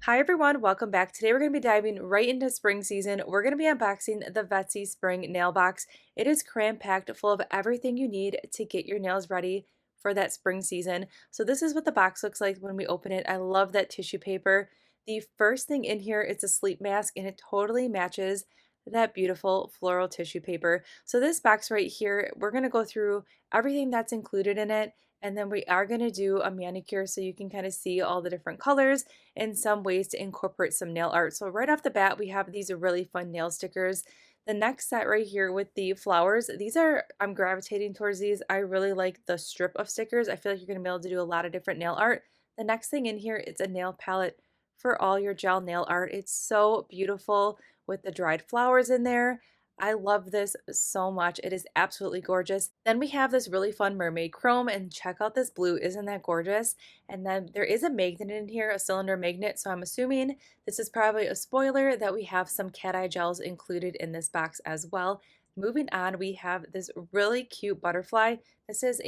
Hi everyone, welcome back. Today we're going to be diving right into spring season. We're going to be unboxing the Vettsy Spring Nail Box. It is cram-packed full of everything you need to get your nails ready for that spring season. So this is what the box looks like when we open it. I love that tissue paper. The first thing in here is a sleep mask and it totally matches that beautiful floral tissue paper. So this box right here, we're going to go through everything that's included in it. And then we are going to do a manicure so you can kind of see all the different colors and some ways to incorporate some nail art. So right off the bat, we have these really fun nail stickers. The next set right here with the flowers, I'm gravitating towards these. I really like the strip of stickers. I feel like you're going to be able to do a lot of different nail art. The next thing in here, it's a nail palette for all your gel nail art. It's so beautiful with the dried flowers in there. I love this so much. It is absolutely gorgeous. Then we have this really fun mermaid chrome, and check out this blue. Isn't that gorgeous? And then there is a magnet in here, a cylinder magnet, so I'm assuming this is probably a spoiler that we have some cat eye gels included in this box as well. Moving on, we have this really cute butterfly. This is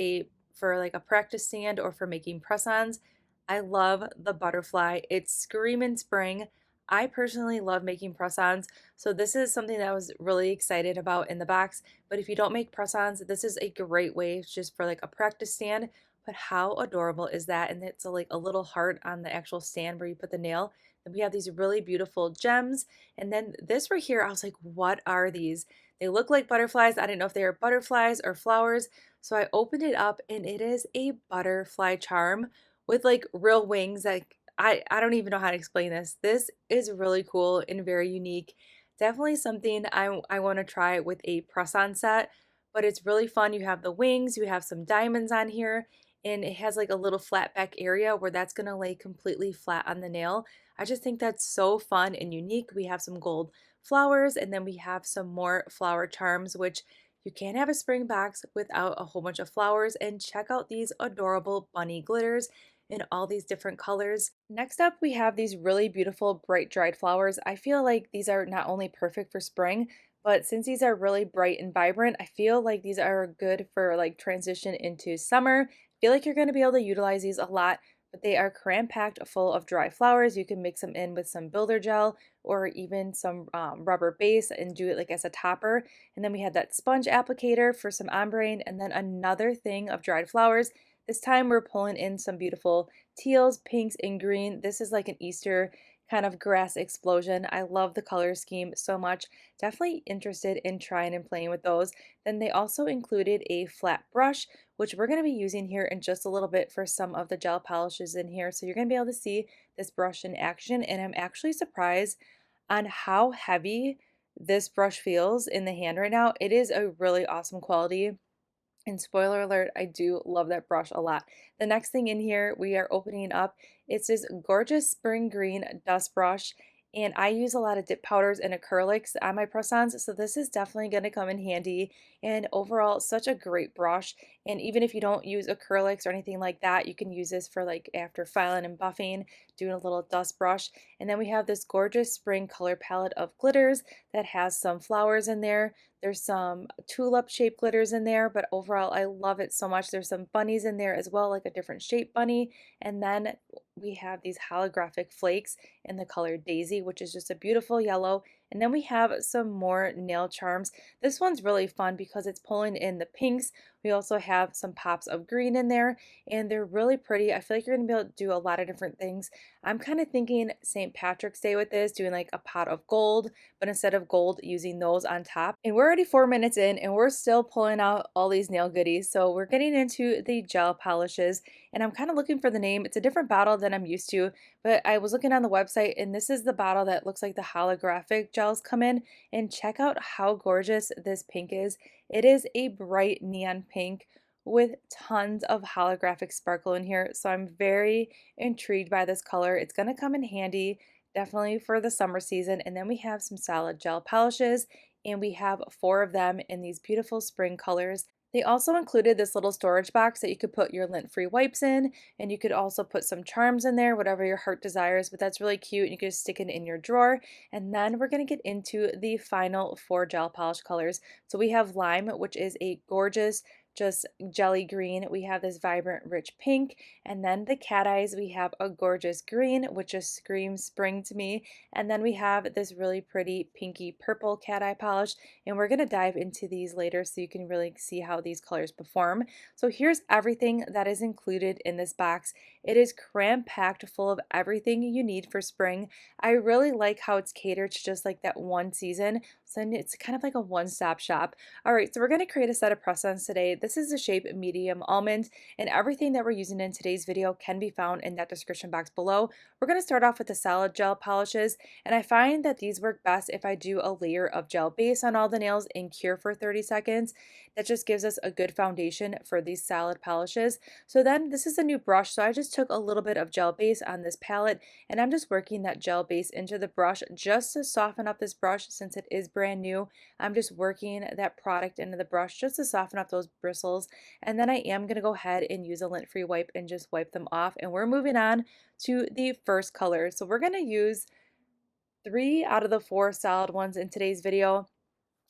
for like a practice stand or for making press-ons. I love the butterfly. It's screaming spring. I personally love making press-ons, so this is something that I was really excited about in the box. But if you don't make press-ons, this is a great way just for like a practice stand. But how adorable is that? And it's like a little heart on the actual stand where you put the nail. And we have these really beautiful gems. And then this right here, I was like, what are these? They look like butterflies. I didn't know if they were butterflies or flowers. So I opened it up and it is a butterfly charm with like real wings. Like I don't even know how to explain this. This is really cool and very unique. Definitely something I want to try with a press-on set, but it's really fun. You have the wings, you have some diamonds on here, and it has like a little flat back area where that's gonna lay completely flat on the nail. I just think that's so fun and unique. We have some gold flowers, and then we have some more flower charms, which you can't have a spring box without a whole bunch of flowers. And check out these adorable bunny glitters in all these different colors. Next up, we have these really beautiful bright dried flowers. I feel like these are not only perfect for spring, but since these are really bright and vibrant, I feel like these are good for like transition into summer. I feel like you're going to be able to utilize these a lot, but they are cram-packed full of dry flowers. You can mix them in with some builder gel or even some rubber base and do it like as a topper. And then we had that sponge applicator for some ombre, and then another thing of dried flowers. This time we're pulling in some beautiful teals, pinks, and green. This is like an Easter kind of grass explosion. I love the color scheme so much. Definitely interested in trying and playing with those. Then they also included a flat brush, which we're going to be using here in just a little bit for some of the gel polishes in here. So you're going to be able to see this brush in action, and I'm actually surprised on how heavy this brush feels in the hand right now. It is a really awesome quality. And spoiler alert, I do love that brush a lot. The next thing in here we are opening up, it's this gorgeous spring green dust brush. And I use a lot of dip powders and acrylics on my press-ons, so this is definitely going to come in handy. And overall, such a great brush. And even if you don't use acrylics or anything like that, you can use this for like after filing and buffing, doing a little dust brush. And then we have this gorgeous spring color palette of glitters that has some flowers in there. There's some tulip shaped glitters in there, but overall I love it so much. There's some bunnies in there as well, like a different shape bunny. And then we have these holographic flakes in the color Daisy, which is just a beautiful yellow. And then we have some more nail charms. This one's really fun because it's pulling in the pinks. We also have some pops of green in there, and they're really pretty. I feel like you're going to be able to do a lot of different things. I'm kind of thinking St. Patrick's Day with this, doing like a pot of gold, but instead of gold, using those on top. And we're already 4 minutes in, and we're still pulling out all these nail goodies. So we're getting into the gel polishes, and I'm kind of looking for the name. It's a different bottle than I'm used to, but I was looking on the website, and this is the bottle that looks like the holographic gels come in. And check out how gorgeous this pink is. It is a bright neon pink with tons of holographic sparkle in here. So I'm very intrigued by this color. It's going to come in handy definitely for the summer season. And then we have some solid gel polishes, and we have 4 of them in these beautiful spring colors. They also included this little storage box that you could put your lint-free wipes in, and you could also put some charms in there, whatever your heart desires, but that's really cute. You can just stick it in your drawer. And then we're going to get into the final 4 gel polish colors. So we have Lime, which is a gorgeous just jelly green. We have this vibrant rich pink, and then the cat eyes, we have a gorgeous green, which just screams spring to me. And then we have this really pretty pinky purple cat eye polish, and we're going to dive into these later so you can really see how these colors perform. So here's everything that is included in this box. It is cram-packed full of everything you need for spring. I really like how it's catered to just like that one season, so it's kind of like a one-stop shop. All right, so we're going to create a set of press-ons today. This is the shape medium almond, and everything that we're using in today's video can be found in that description box below. We're going to start off with the solid gel polishes, and I find that these work best if I do a layer of gel base on all the nails and cure for 30 seconds. That just gives us a good foundation for these solid polishes. So then this is a new brush, so I just took a little bit of gel base on this palette, and I'm just working that gel base into the brush just to soften up this brush since it is brand new. I'm just working that product into the brush just to soften up those bristles, and then I am going to go ahead and use a lint-free wipe and just wipe them off, and we're moving on to the first color. So we're going to use 3 out of the 4 solid ones in today's video.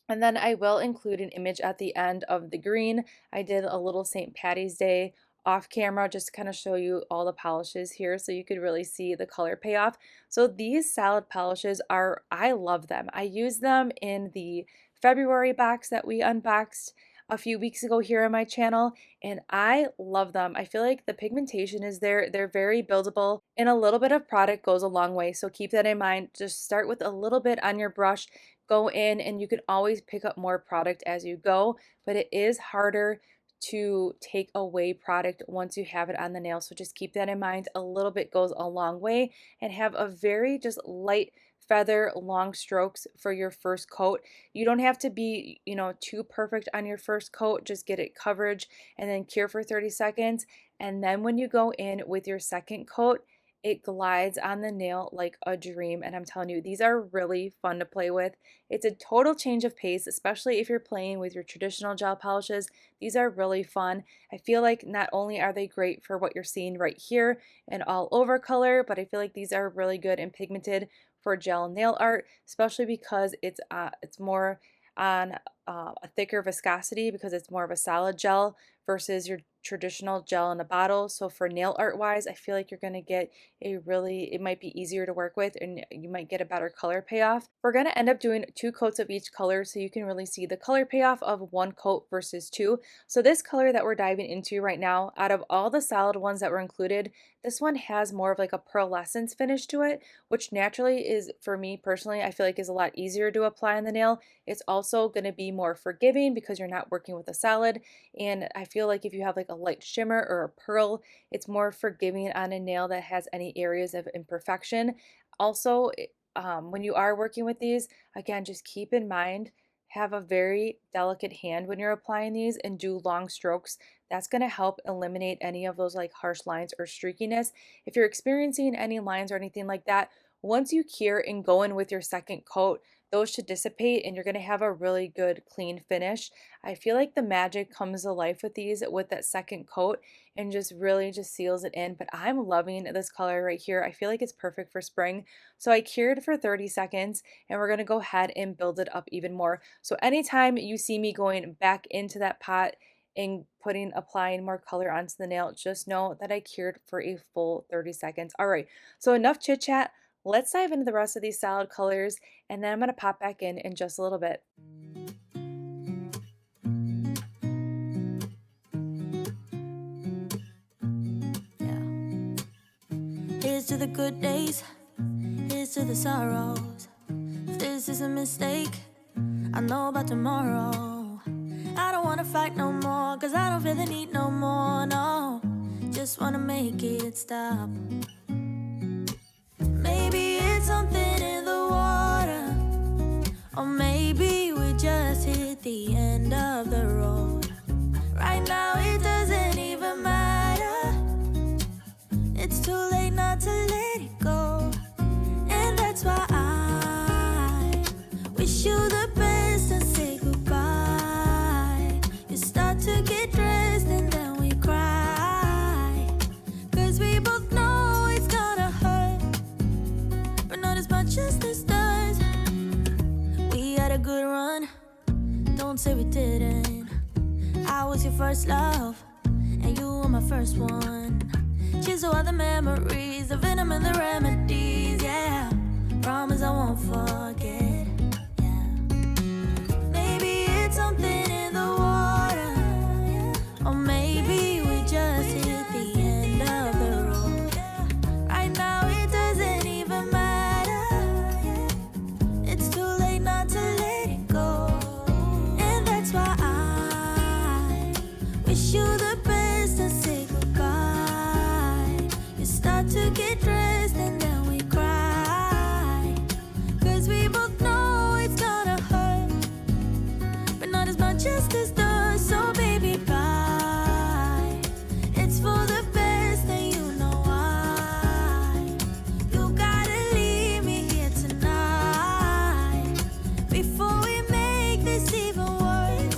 And then I will include an image at the end of the green. I did a little St. Patty's Day off camera just to kind of show you all the polishes here so you could really see the color payoff. So these solid polishes are, I love them. I used them in the February box that we unboxed a few weeks ago here on my channel, and I love them. I feel like the pigmentation is there, they're very buildable, and a little bit of product goes a long way, so keep that in mind. Just start with a little bit on your brush, go in, and you can always pick up more product as you go, but it is harder to take away product once you have it on the nail, so just keep that in mind. A little bit goes a long way, and have a very just light feather long strokes for your first coat. You don't have to be, too perfect on your first coat. Just get it coverage and then cure for 30 seconds. And then when you go in with your second coat, it glides on the nail like a dream, and I'm telling you, these are really fun to play with. It's a total change of pace, especially if you're playing with your traditional gel polishes. These are really fun. I feel like not only are they great for what you're seeing right here and all over color, but I feel like these are really good and pigmented for gel nail art, especially because it's more on a thicker viscosity because it's more of a solid gel versus your traditional gel in a bottle. So for nail art wise, I feel like you're going to get it might be easier to work with, and you might get a better color payoff. We're going to end up doing 2 coats of each color so you can really see the color payoff of 1 coat versus 2. So this color that we're diving into right now, out of all the solid ones that were included, this one has more of like a pearlescence finish to it, which naturally is, for me personally, I feel like is a lot easier to apply on the nail. It's also going to be more forgiving because you're not working with a solid, and I feel like if you have like a light shimmer or a pearl, it's more forgiving on a nail that has any areas of imperfection. Also, when you are working with these, again, just keep in mind, have a very delicate hand when you're applying these and do long strokes. That's going to help eliminate any of those like harsh lines or streakiness. If you're experiencing any lines or anything like that, once you cure and go in with your second coat, those should dissipate and you're going to have a really good clean finish. I feel like the magic comes to life with these with that second coat and just really just seals it in. But I'm loving this color right here. I feel like it's perfect for spring. So I cured for 30 seconds and we're going to go ahead and build it up even more. So anytime you see me going back into that pot and applying more color onto the nail, just know that I cured for a full 30 seconds. All right, so enough chit chat. Let's dive into the rest of these solid colors, and then I'm going to pop back in just a little bit. Yeah. Here's to the good days, here's to the sorrows. If this is a mistake, I know about tomorrow. I don't want to fight no more, cause I don't feel the need no more, no. Just want to make it stop. Maybe it's something in the water, or maybe we just hit the end of the road. Right now it doesn't even matter. It's too late not to let it go. And that's why I wish you the best and say goodbye. You start to get dressed and then we cry, cause we both know it's gonna hurt, but not as much as this does. We had a good run, don't say we didn't. I was your first love, and you were my first one. Chisel all the memories, the venom and the remedies, yeah. Promise I won't forget, yeah. Maybe it's something in the water, or maybe we just hit the end of the road. Right now it doesn't even matter. It's too late not to let it go. And that's why I wish you the best and say goodbye. You start to get dressed and then we cry, 'cause we both know it's gonna hurt, but not as much as this does. So baby, bye. It's for the best and you know why. You gotta leave me here tonight before we make this even worse.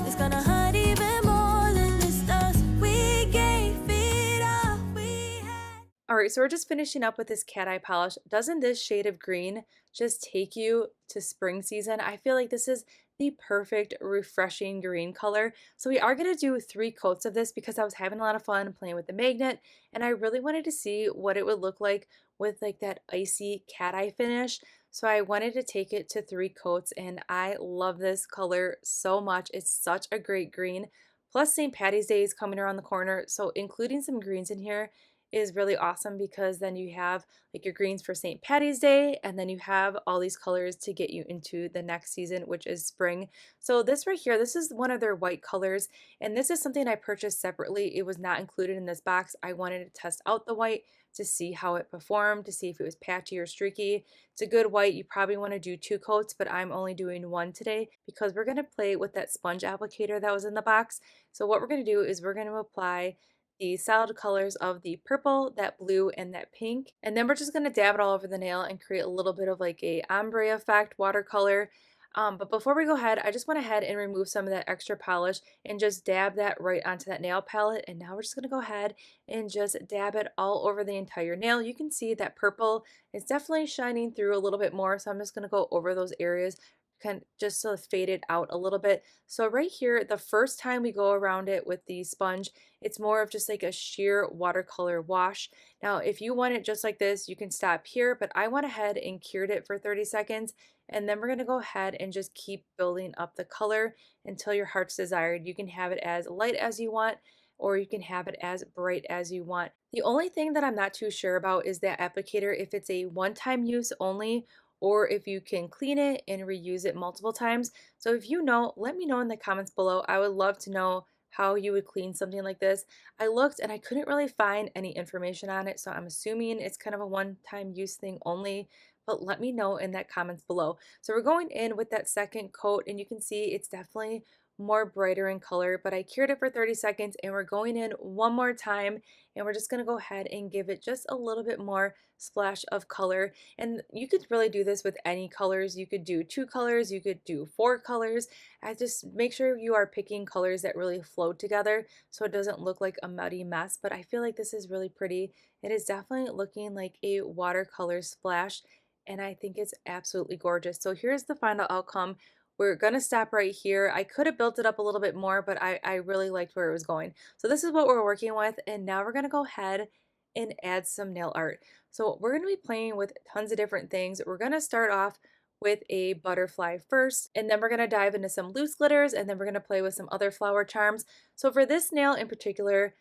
It's gonna hurt even more than this does. We gave it all we had. All right, so we're just finishing up with this cat eye polish. Doesn't this shade of green just take you to spring season? I feel like this is the perfect refreshing green color. So we are going to do 3 coats of this because I was having a lot of fun playing with the magnet, and I really wanted to see what it would look like with like that icy cat eye finish. So I wanted to take it to 3 coats, and I love this color so much. It's such a great green. Plus St. Patty's Day is coming around the corner, so including some greens in here is really awesome because then you have like your greens for St. Patty's Day, and then you have all these colors to get you into the next season, which is spring. So this right here, this is one of their white colors, and this is something I purchased separately. It was not included in this box. I wanted to test out the white to see how it performed, to see if it was patchy or streaky. It's a good white. You probably want to do 2 coats, but I'm only doing 1 today because we're going to play with that sponge applicator that was in the box. So what we're going to do is we're going to apply the solid colors of the purple, that blue, and that pink. And then we're just going to dab it all over the nail and create a little bit of like a ombre effect watercolor. But before we go ahead, I just went ahead and remove some of that extra polish and just dab that right onto that nail palette. And now we're just going to go ahead and just dab it all over the entire nail. You can see that purple is definitely shining through a little bit more. So I'm just going to go over those areas kind of just to fade it out a little bit. So right here, the first time we go around it with the sponge, it's more of just like a sheer watercolor wash. Now, if you want it just like this, you can stop here, but I went ahead and cured it for 30 seconds. And then we're going to go ahead and just keep building up the color until your heart's desired. You can have it as light as you want, or you can have it as bright as you want. The only thing that I'm not too sure about is that applicator, if it's a one-time use only, or if you can clean it and reuse it multiple times. So if you know, let me know in the comments below. I would love to know how you would clean something like this. I looked and I couldn't really find any information on it, so I'm assuming it's kind of a one-time use thing only, but let me know in that comments below. So we're going in with that 2nd coat, and you can see it's definitely more brighter in color, but I cured it for 30 seconds, and we're going in one more time, and we're just going to go ahead and give it just a little bit more splash of color. And you could really do this with any colors. You could do 2 colors, you could do 4 colors. I just make sure you are picking colors that really flow together so it doesn't look like a muddy mess, but I feel like this is really pretty. It is definitely looking like a watercolor splash, and I think it's absolutely gorgeous. So here's the final outcome. We're gonna stop right here. I could have built it up a little bit more, but I really liked where it was going. So this is what we're working with, and now we're gonna go ahead and add some nail art. So we're gonna be playing with tons of different things. We're gonna start off with a butterfly first, and then we're gonna dive into some loose glitters, and then we're gonna play with some other flower charms. So for this nail in particular,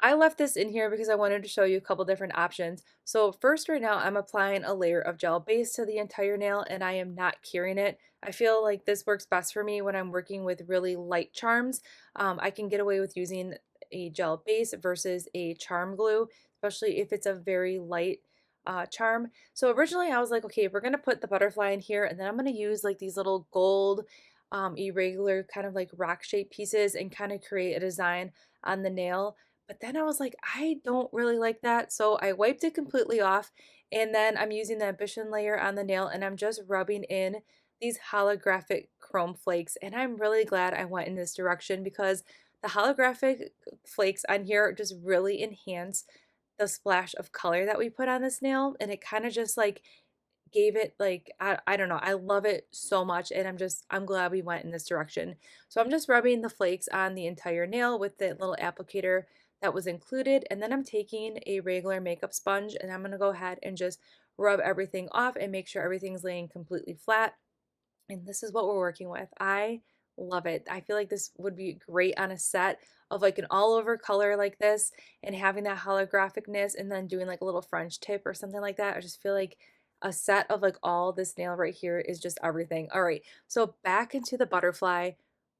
I left this in here because I wanted to show you a couple different options. So first, right now I'm applying a layer of gel base to the entire nail, and I am not curing it. I feel like this works best for me when I'm working with really light charms. I can get away with using a gel base versus a charm glue, especially if it's a very light charm. So originally I was like, okay, we're gonna put the butterfly in here, and then I'm gonna use like these little gold irregular kind of like rock shaped pieces and kind of create a design on the nail. But then I was like, I don't really like that. So I wiped it completely off. And then I'm using the ambition layer on the nail, and I'm just rubbing in these holographic chrome flakes. And I'm really glad I went in this direction because the holographic flakes on here just really enhance the splash of color that we put on this nail. And it kind of just like gave it like I don't know, I love it so much, and I'm glad we went in this direction. So I'm just rubbing the flakes on the entire nail with the little applicator that was included, and then I'm taking a regular makeup sponge and I'm going to go ahead and just rub everything off and make sure everything's laying completely flat. And this is what we're working with. I love it. I feel like this would be great on a set of like an all over color like this, and having that holographicness and then doing like a little French tip or something like that. I just feel like a set of like all this nail right here is just everything. All right, so back into the butterfly.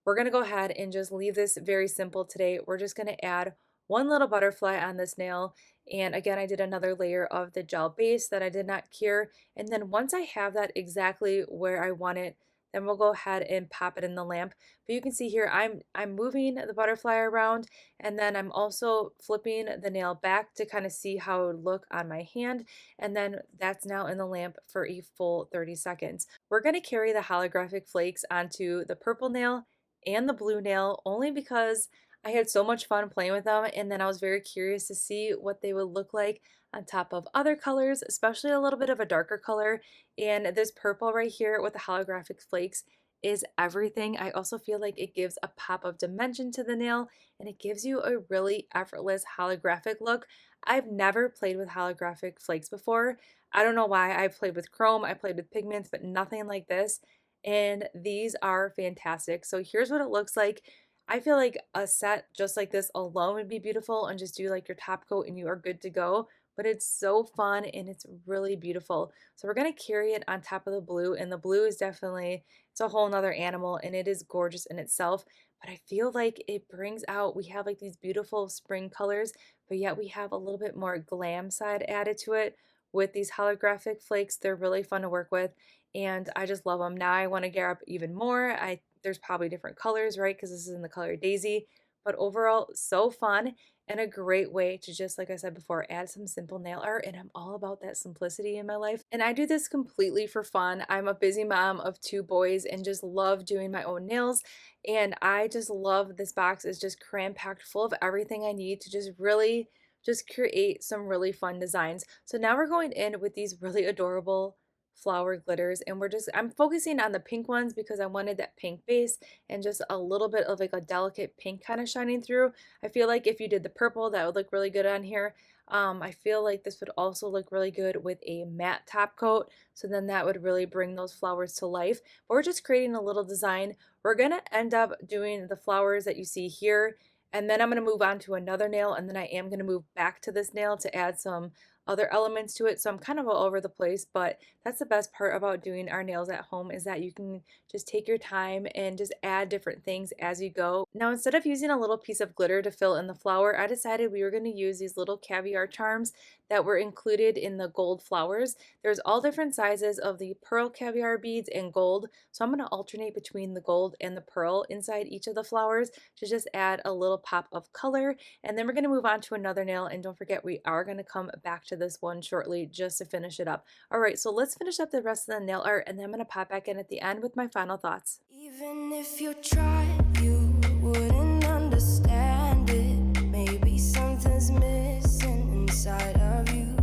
We're going to go ahead and just leave this very simple today. We're just going to add one little butterfly on this nail. And again, I did another layer of the gel base that I did not cure. And then once I have that exactly where I want it, then we'll go ahead and pop it in the lamp. But you can see here, I'm moving the butterfly around, and then I'm also flipping the nail back to kind of see how it would look on my hand. And then that's now in the lamp for a full 30 seconds. We're going to carry the holographic flakes onto the purple nail and the blue nail only because I had so much fun playing with them, and then I was very curious to see what they would look like on top of other colors, especially a little bit of a darker color. And this purple right here with the holographic flakes is everything. I also feel like it gives a pop of dimension to the nail, and it gives you a really effortless holographic look. I've never played with holographic flakes before. I don't know why. I've played with chrome, I played with pigments, but nothing like this. And these are fantastic. So here's what it looks like. I feel like a set just like this alone would be beautiful, and just do like your top coat and you are good to go. But it's so fun and it's really beautiful. So we're going to carry it on top of the blue, and the blue is definitely, it's a whole nother animal and it is gorgeous in itself. But I feel like it brings out, we have like these beautiful spring colors, but yet we have a little bit more glam side added to it with these holographic flakes. They're really fun to work with, and I just love them. Now I want to grab even more. There's probably different colors, right? Because this is in the color Daisy. But overall, so fun and a great way to, just like I said before, add some simple nail art. And I'm all about that simplicity in my life. And I do this completely for fun. I'm a busy mom of 2 boys and just love doing my own nails. And I just love this box. It's just cram packed full of everything I need to just really just create some really fun designs. So now we're going in with these really adorable flower glitters, and I'm focusing on the pink ones because I wanted that pink base and just a little bit of like a delicate pink kind of shining through. I feel like if you did the purple, that would look really good on here. I feel like this would also look really good with a matte top coat, so then that would really bring those flowers to life. But we're just creating a little design. We're gonna end up doing the flowers that you see here, and then I'm going to move on to another nail, and then I am going to move back to this nail to add some other elements to it. So I'm kind of all over the place, but that's the best part about doing our nails at home, is that you can just take your time and just add different things as you go. Now, instead of using a little piece of glitter to fill in the flower, I decided we were going to use these little caviar charms that were included in the gold flowers. There's all different sizes of the pearl caviar beads and gold, so I'm going to alternate between the gold and the pearl inside each of the flowers to just add a little pop of color. And then we're going to move on to another nail, and don't forget, we are going to come back to this one shortly just to finish it up. All right, so let's finish up the rest of the nail art, and then I'm going to pop back in at the end with my final thoughts. Even if you tried, you wouldn't understand it. Maybe something's missing inside of you.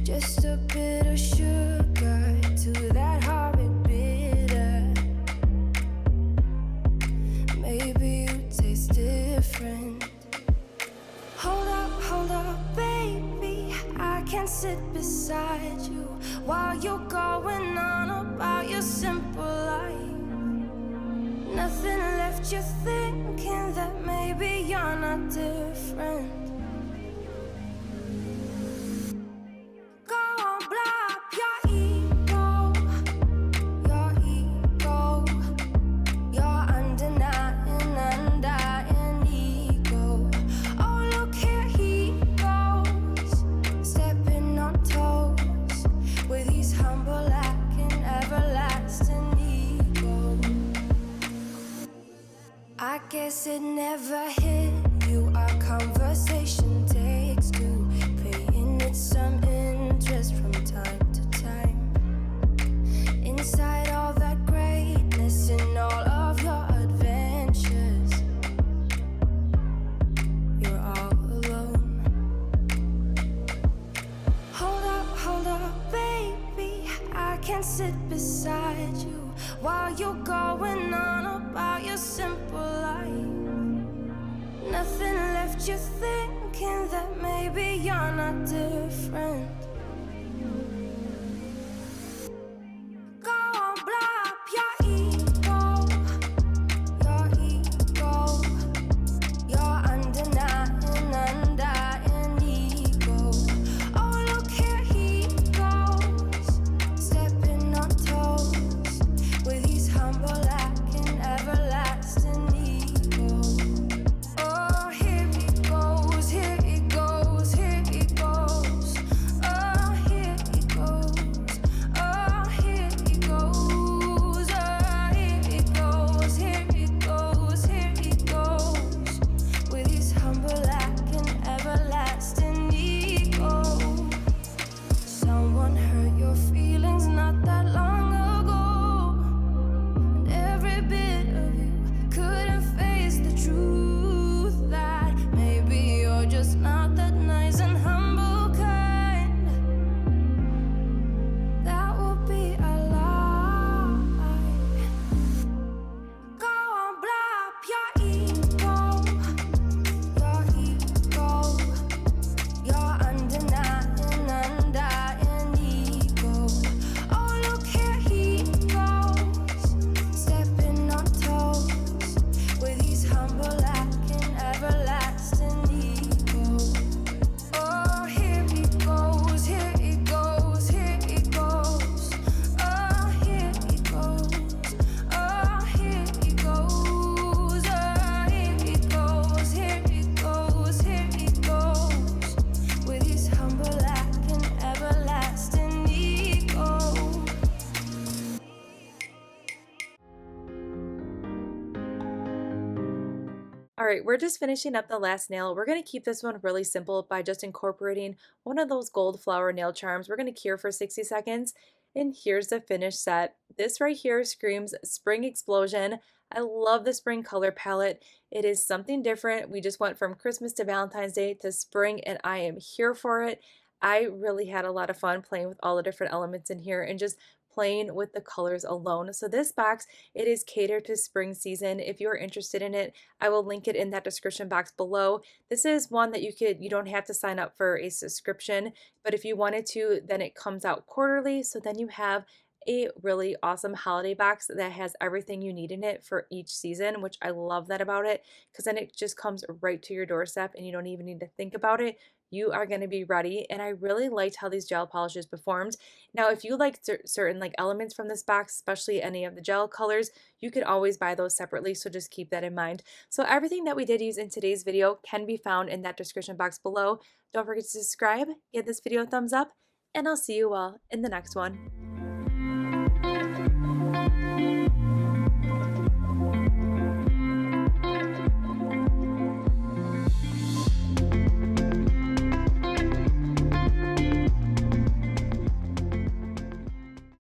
Just a bit of sugar to that horrid bitter. Maybe you taste different. Hold up, baby. I can sit beside you while you're going on about your simple life. Nothing left you thinking that maybe you're not different. Go on, blow up your ego, your undenying, undying ego. Oh, look here he goes, stepping on toes with his humble lack and everlasting ego. I guess it never hit you. Our conversation takes two, paying it some interest from time to time. Inside all that greatness and all of your adventures, you're all alone. Hold up, baby. can sit beside you while you're going on about your simple life. Nothing left you thinking that maybe you're not different. Go on, blow up your ego, your undenying, undying ego. Oh, look here he goes, stepping on toes with his humble acting, everlasting ego. Oh, here he goes, here he goes, here he goes. Oh, here he goes, oh, here he goes, oh, here he goes, here he goes, here he goes with his humble acting, everlasting ego. Someone hurt your feelings not that long ago, and every bit of you couldn't face the truth that maybe you're just not that nice and humble kind. That would be a lie. Go on, blow up your ego, your undenying, undying ego. Oh, look here he goes, stepping on toes with his humble acting, everlasting ego. Oh, here he goes, here he goes, here he goes. Oh, here he goes, oh, here he goes, oh, here he goes, here he goes, here he goes with his humble acting, everlasting ego. All right, we're just finishing up the last nail. We're going to keep this one really simple by just incorporating one of those gold flower nail charms. We're going to cure for 60 seconds. And here's the finished set. This right here screams spring explosion. I love the spring color palette. It is something different. We just went from Christmas to Valentine's Day to spring, and I am here for it. I really had a lot of fun playing with all the different elements in here and just playing with the colors alone. So this box, it is catered to spring season. If you're interested in it, I will link it in that description box below. This is one that you don't have to sign up for a subscription, but if you wanted to, then it comes out quarterly. So then you have a really awesome holiday box that has everything you need in it for each season, which I love that about it, because then it just comes right to your doorstep and you don't even need to think about it. You are going to be ready. And I really liked how these gel polishes performed. Now, if you like certain like elements from this box, especially any of the gel colors, you can always buy those separately. So just keep that in mind. So everything that we did use in today's video can be found in that description box below. Don't forget to subscribe, give this video a thumbs up, and I'll see you all in the next one.